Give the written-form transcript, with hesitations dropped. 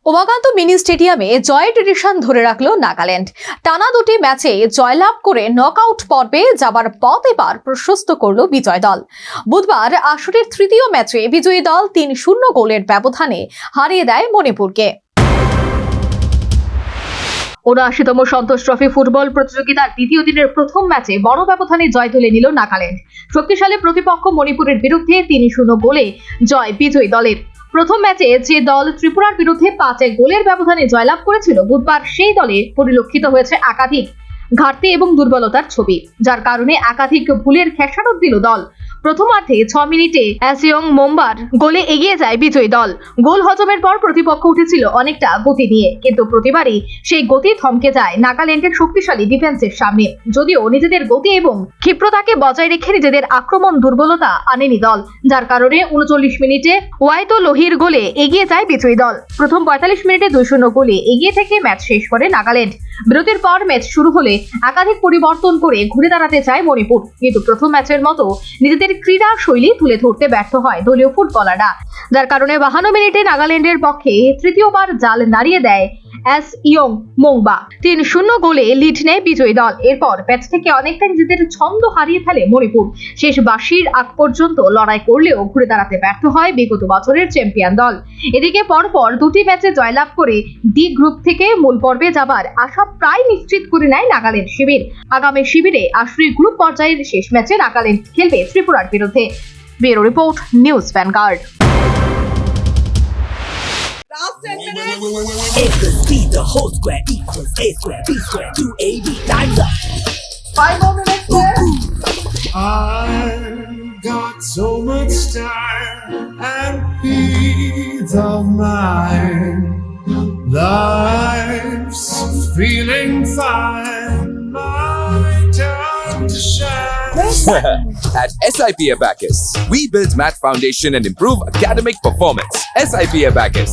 Umakanta mini স্টেডিয়ামে জয় tradition ধরে রাখলো নাগাল্যান্ড। টানা দুটি ম্যাচে জয়লাভ করে নকআউট পর্বে যাবার পথ এবার প্রশস্ত করলো বিজয় দল। বুধবার আসরের তৃতীয় ম্যাচে বিজয়ী দল ৩-০ গোলের ব্যবধানে হারিয়ে দেয় মণিপুরকে। ৭৯তম সন্তোষ ট্রফি ফুটবল প্রতিযোগিতার দ্বিতীয় দিনের প্রথম ম্যাচে বড় ব্যবধানে জয় তুলে নিল নাগাল্যান্ড। শক্তিশালী প্রতিপক্ষ মণিপুরের বিরুদ্ধে ৩-০ গোলে জয় বিজয়ী দলের। প্রথম ম্যাচে যে দল ত্রিপুরার বিরুদ্ধে ৫-১ গোলের ব্যবধানে জয়লাভ করেছিল, বুধবার সেই দলে পরিলক্ষিত হয়েছে একাধিক ঘাটতি এবং দুর্বলতার ছবি, যার কারণে একাধিক ভুলের খেসারত দিল দল। প্রথমার্ধে ৬ মিনিটে অ্যাসিয়ং মোম্বার গোলে এগিয়ে যায় বিজয়ী দল। গোল হজমের পর প্রতিপক্ষ উঠেছিল অনেকটা গতি নিয়ে, কিন্তু প্রতিবারই সেই গতি থমকে যায় নাগাল্যান্ডের শক্তিশালী ডিফেন্সের সামনে। যদিও নিজেদের গতি এবং ক্ষিপ্রতাকে বজায় রেখে নিজেদের আক্রমণ দুর্বলতা আনেনি দল, যার কারণে ৩৯ মিনিটে ওয়াইতো লোহির গোলে এগিয়ে যায় বিজয়ী দল। প্রথম ৪৫ মিনিটে ২-০ গোলে এগিয়ে থেকে ম্যাচ শেষ করে নাগাল্যান্ড। বিরতির পর ম্যাচ শুরু হলে একাধিক পরিবর্তন করে ঘুরে দাঁড়াতে চায় মণিপুর, কিন্তু প্রথম ম্যাচের মতো নিজেদের ক্রীড়া শৈলী তুলে ধরতে ব্যর্থ হয় দলীয় ফুটবলাররা, যার কারণে ৫২ মিনিটে নাগাল্যান্ডের পক্ষে তৃতীয়বার জাল নাড়িয়ে দেয় অ্যাসইয়ং মোংবা। ৩-০ গোলে লিড নেয় বিজয়ী দল। এরপর ম্যাচ থেকে অনেকটা নিজেদের ছন্দ হারিয়ে ফেলে মণিপুর। শেষ বাঁশির আগ পর্যন্ত লড়াই করলেও ঘুরে দাঁড়াতে ব্যর্থ হয় বিগত বছরের চ্যাম্পিয়ন দল। এদিকে পরপর দুটি ম্যাচে জয়লাভ করে ডি গ্রুপ থেকে মূল পর্বে যাবার আশা প্রায় নিশ্চিত করে নেয় নাগাল্যান্ড শিবির। আগামী শিবিরে আসরের গ্রুপ পর্যায়ের শেষ ম্যাচে নাগাল্যান্ড খেলবে ত্রিপুরার বিরুদ্ধে। Bureau report, news vanguard. Last 10 minutes. A plus B, the whole square equals A square, B square, 2AB, times up. 5 more minutes there. I've got so much time and peace of mind. Life's feeling fine. My time to shine. At SIP Abacus, we build math foundation and improve academic performance. SIP Abacus,